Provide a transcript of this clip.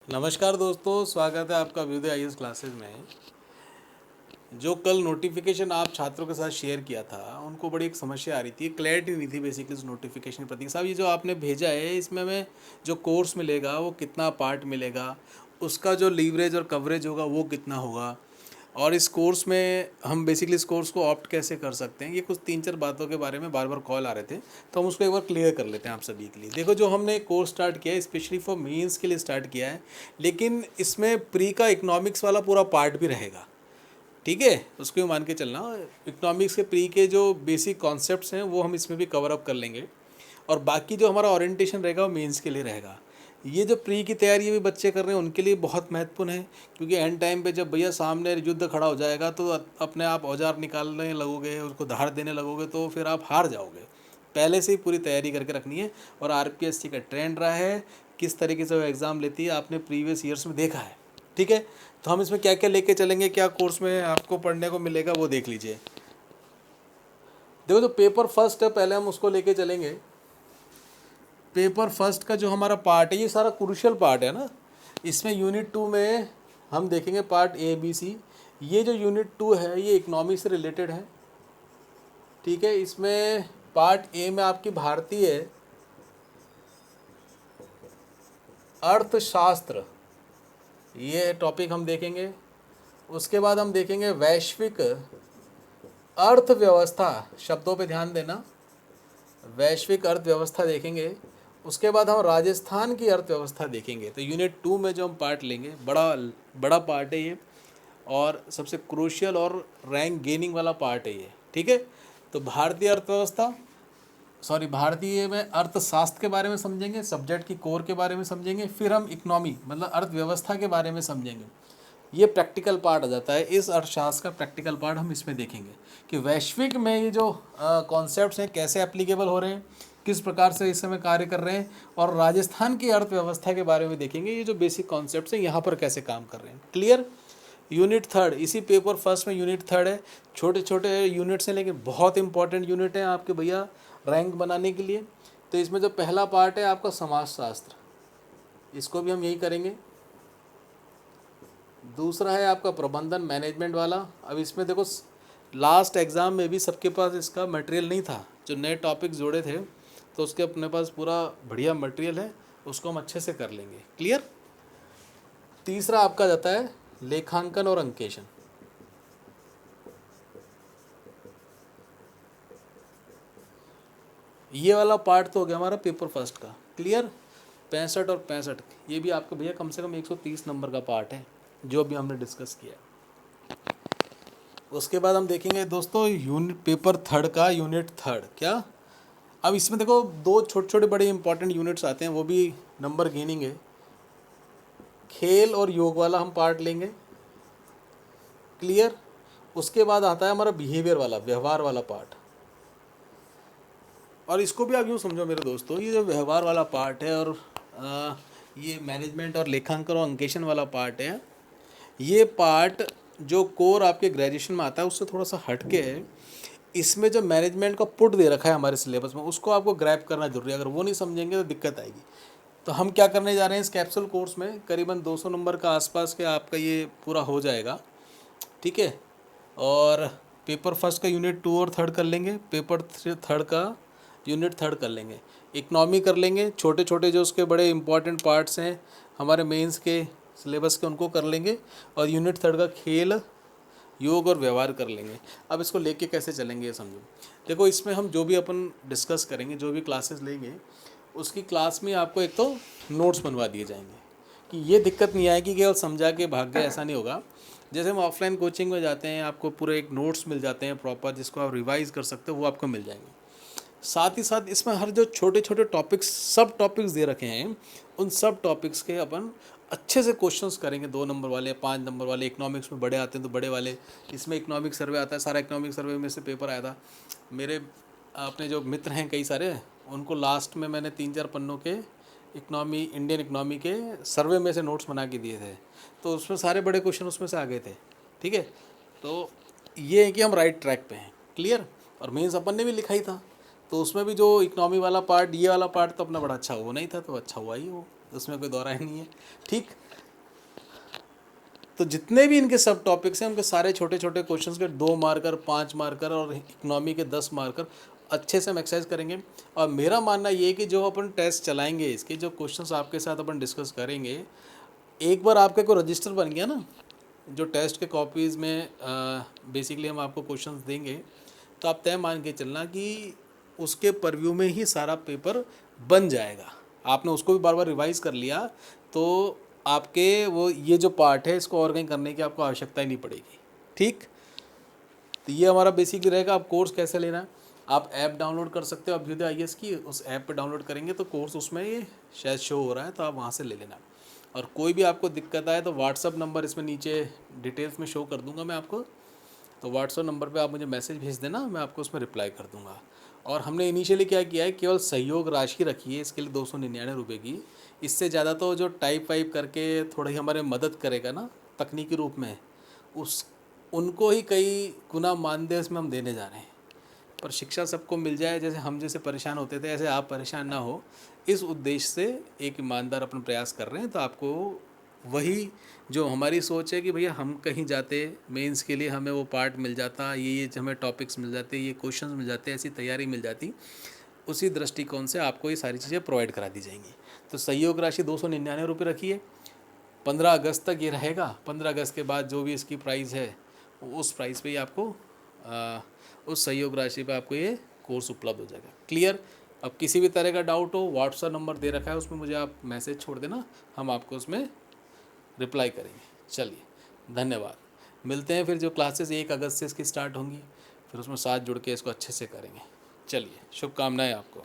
नमस्कार दोस्तों, स्वागत है आपका अभ्युदय आईएएस क्लासेस में। जो कल नोटिफिकेशन आप छात्रों के साथ शेयर किया था, उनको बड़ी एक समस्या आ रही थी, क्लैरिटी नहीं थी बेसिकली उस नोटिफिकेशन के प्रति। साहब, ये जो आपने भेजा है इसमें हमें जो कोर्स मिलेगा वो कितना पार्ट मिलेगा, उसका जो लीवरेज और कवरेज होगा वो कितना होगा, और इस कोर्स में हम बेसिकली इस कोर्स को ऑप्ट कैसे कर सकते हैं, ये कुछ 3-4 बातों के बारे में बार बार कॉल आ रहे थे, तो हम उसको एक बार क्लियर कर लेते हैं आप सभी के लिए। देखो, जो हमने कोर्स स्टार्ट किया है स्पेशली फॉर मेंस के लिए स्टार्ट किया है, लेकिन इसमें प्री का इकोनॉमिक्स वाला पूरा पार्ट भी रहेगा। ठीक है, उसको भी मान के चलना। इकोनॉमिक्स के प्री के जो बेसिक कॉन्सेप्ट्स हैं वो हम इसमें भी कवर अप कर लेंगे, और बाकी जो हमारा ओरिएंटेशन रहेगा वो मेंस के लिए रहेगा। ये जो प्री की तैयारी भी बच्चे कर रहे हैं उनके लिए बहुत महत्वपूर्ण है, क्योंकि एंड टाइम पे जब भैया सामने युद्ध खड़ा हो जाएगा तो अपने आप औजार निकालने लगोगे, उसको धार देने लगोगे, तो फिर आप हार जाओगे। पहले से ही पूरी तैयारी करके रखनी है। और आरपीएससी का ट्रेंड रहा है, किस तरीके से वो एग्ज़ाम लेती है आपने प्रीवियस ईयर्स में देखा है। ठीक है, तो हम इसमें क्या क्या लेके चलेंगे, क्या कोर्स में आपको पढ़ने को मिलेगा वो देख लीजिए। देखो, जो पेपर फर्स्ट है पहले हम उसको लेके चलेंगे। पेपर फर्स्ट का जो हमारा पार्ट है ये सारा क्रूशियल पार्ट है ना। इसमें यूनिट 2 में हम देखेंगे पार्ट ए बी सी। ये जो यूनिट 2 है ये इकोनॉमी से रिलेटेड है। ठीक है, इसमें पार्ट ए में आपकी भारतीय अर्थशास्त्र, ये टॉपिक हम देखेंगे। उसके बाद हम देखेंगे वैश्विक अर्थव्यवस्था, शब्दों पे ध्यान देना, वैश्विक अर्थव्यवस्था देखेंगे। उसके बाद हम राजस्थान की अर्थव्यवस्था देखेंगे। तो यूनिट 2 में जो हम पार्ट लेंगे, बड़ा बड़ा पार्ट है ये, और सबसे क्रूशियल और रैंक गेनिंग वाला पार्ट है ये। ठीक है, तो भारतीय अर्थव्यवस्था, भारतीय में अर्थशास्त्र के बारे में समझेंगे, सब्जेक्ट की कोर के बारे में समझेंगे, फिर हम इकोनॉमी मतलब अर्थव्यवस्था के बारे में समझेंगे। ये प्रैक्टिकल पार्ट आ जाता है, इस अर्थशास्त्र का प्रैक्टिकल पार्ट हम इसमें देखेंगे कि वैश्विक में ये जो कॉन्सेप्ट्स हैं कैसे एप्लीकेबल हो रहे हैं, किस प्रकार से इस समय कार्य कर रहे हैं, और राजस्थान की अर्थव्यवस्था के बारे में देखेंगे। ये जो बेसिक कॉन्सेप्ट्स हैं यहाँ पर कैसे काम कर रहे हैं। क्लियर। यूनिट थर्ड, इसी पेपर फर्स्ट में यूनिट थर्ड है। छोटे छोटे यूनिट्स हैं लेकिन बहुत इंपॉर्टेंट यूनिट हैं आपके भैया रैंक बनाने के लिए। तो इसमें जो पहला पार्ट है आपका समाजशास्त्र, इसको भी हम यही करेंगे। दूसरा है आपका प्रबंधन मैनेजमेंट वाला। अब इसमें देखो, लास्ट एग्ज़ाम में भी सबके पास इसका मटेरियल नहीं था, जो नए टॉपिक जोड़े थे, तो उसके अपने पास पूरा बढ़िया मटेरियल है, उसको हम अच्छे से कर लेंगे। क्लियर। तीसरा आपका जाता है लेखांकन और अंकेशन। ये वाला पार्ट तो हो गया हमारा पेपर फर्स्ट का। क्लियर। 65 और 65 ये भी आपका भैया कम से कम 130 नंबर का पार्ट है, जो भी हमने डिस्कस किया। उसके बाद हम देखेंगे दोस्तों यूनिट पेपर थर्ड का यूनिट थर्ड। क्या, अब इसमें देखो दो छोटे छोटे बड़े इंपॉर्टेंट यूनिट्स आते हैं, वो भी नंबर गेनिंग है। खेल और योग वाला हम पार्ट लेंगे। क्लियर। उसके बाद आता है हमारा बिहेवियर वाला, व्यवहार वाला पार्ट। और इसको भी आप यूँ समझो मेरे दोस्तों, ये जो व्यवहार वाला पार्ट है और ये मैनेजमेंट और लेखांकन और अंकेशन वाला पार्ट है, ये पार्ट जो कोर आपके ग्रेजुएशन में आता है उससे थोड़ा सा हटके है। इसमें जो मैनेजमेंट का पुट दे रखा है हमारे सिलेबस में, उसको आपको ग्रैब करना जरूरी है। अगर वो नहीं समझेंगे तो दिक्कत आएगी। तो हम क्या करने जा रहे हैं इस कैप्सूल कोर्स में, करीबन 200 नंबर का आसपास के आपका ये पूरा हो जाएगा। ठीक है, और पेपर फर्स्ट का यूनिट 2 और थर्ड कर लेंगे, पेपर थर्ड का यूनिट थर्ड कर लेंगे, इकनॉमी कर लेंगे, छोटे छोटे जो उसके बड़े इंपॉर्टेंट पार्ट्स हैं हमारे मेंस के सिलेबस के उनको कर लेंगे, और यूनिट थर्ड का खेल योग और व्यवहार कर लेंगे। अब इसको लेके कैसे चलेंगे ये समझो। देखो, इसमें हम जो भी अपन डिस्कस करेंगे, जो भी क्लासेस लेंगे, उसकी क्लास में आपको एक तो नोट्स बनवा दिए जाएंगे, कि ये दिक्कत नहीं आएगी कि केवल समझा के भाग गए, ऐसा नहीं होगा। जैसे हम ऑफलाइन कोचिंग में जाते हैं, आपको पूरे एक नोट्स मिल जाते हैं प्रॉपर, जिसको आप रिवाइज़ कर सकते हो, वो आपको मिल जाएंगे। साथ ही साथ इसमें हर जो छोटे छोटे टॉपिक्स, सब टॉपिक्स दे रखे हैं, उन सब टॉपिक्स के अपन अच्छे से क्वेश्चंस करेंगे। 2 नंबर वाले, 5 नंबर वाले, इकोनॉमिक्स में बड़े आते हैं तो बड़े वाले। इसमें इकोनॉमिक सर्वे आता है, सारा इकोनॉमिक सर्वे में से पेपर आया था। मेरे अपने जो मित्र हैं कई सारे, उनको लास्ट में मैंने 3-4 पन्नों के इकनॉमी, इंडियन इकनॉमी के सर्वे में से नोट्स बना के दिए थे, तो उसमें सारे बड़े क्वेश्चन उसमें से आ गए थे। ठीक है, तो ये है कि हम राइट ट्रैक पे हैं। क्लियर। और मेंस अपन ने भी लिखा ही था, तो उसमें भी जो इकनॉमी वाला पार्ट, ये वाला पार्ट तो अपना बड़ा अच्छा हो नहीं था, तो अच्छा हुआ ही वो, उसमें कोई दौरा ही नहीं है। ठीक। तो जितने भी इनके सब टॉपिक्स हैं उनके सारे छोटे छोटे क्वेश्चंस के 2 मार्कर, 5 मार्कर और इकोनॉमी के 10 मार्कर अच्छे से हम एक्सरसाइज करेंगे। और मेरा मानना ये है कि जो अपन टेस्ट चलाएंगे, इसके जो क्वेश्चंस आपके साथ अपन डिस्कस करेंगे, एक बार आपके को रजिस्टर बन गया ना, जो टेस्ट के कॉपीज़ में बेसिकली हम आपको क्वेश्चंस देंगे, तो आप तय मान के चलना कि उसके परव्यू में ही सारा पेपर बन जाएगा। आपने उसको भी बार बार रिवाइज़ कर लिया तो आपके वो ये जो पार्ट है इसको और कहीं करने की आपको आवश्यकता ही नहीं पड़ेगी। ठीक, तो ये हमारा बेसिकली रहेगा। आप कोर्स कैसे लेना है, आप ऐप डाउनलोड कर सकते हो अभ्युदय IAS की, उस ऐप पे डाउनलोड करेंगे तो कोर्स उसमें ये शायद शो हो रहा है, तो आप वहाँ से ले लेना। और कोई भी आपको दिक्कत आए तो व्हाट्सअप नंबर इसमें नीचे डिटेल्स में शो कर दूंगा मैं आपको, तो व्हाट्सअप नंबर पे आप मुझे मैसेज भेज देना, मैं आपको उसमें रिप्लाई कर दूंगा। और हमने इनिशियली क्या किया है, केवल सहयोग राशि रखी है इसके लिए 299 रुपये की। इससे ज़्यादा तो जो टाइप वाइप करके थोड़ी हमारे मदद करेगा ना तकनीकी रूप में, उस उनको ही कई गुना मानदेय इसमें हम देने जा रहे हैं। पर शिक्षा सबको मिल जाए, जैसे हम जैसे परेशान होते थे ऐसे आप परेशान ना हो, इस उद्देश्य से एक ईमानदार अपन प्रयास कर रहे हैं। तो आपको वही जो हमारी सोच है कि भैया हम कहीं जाते मेंस के लिए, हमें वो पार्ट मिल जाता, ये हमें टॉपिक्स मिल जाते, ये क्वेश्चंस मिल जाते, ऐसी तैयारी मिल जाती, उसी दृष्टिकोण से आपको ये सारी चीज़ें प्रोवाइड करा दी जाएंगी। तो सहयोग राशि 299 रुपये रखी है, 15 अगस्त तक ये रहेगा। 15 अगस्त के बाद जो भी इसकी प्राइस है उस प्राइस पे ही आपको उस सहयोग राशि पे आपको ये कोर्स उपलब्ध हो जाएगा। क्लियर? अब किसी भी तरह का डाउट हो, व्हाट्सएप नंबर दे रखा है उसमें मुझे आप मैसेज छोड़ देना, हम आपको उसमें रिप्लाई करेंगे। चलिए, धन्यवाद। मिलते हैं फिर जो क्लासेस 1 अगस्त से इसकी स्टार्ट होंगी, फिर उसमें साथ जुड़ के इसको अच्छे से करेंगे। चलिए, शुभकामनाएं आपको।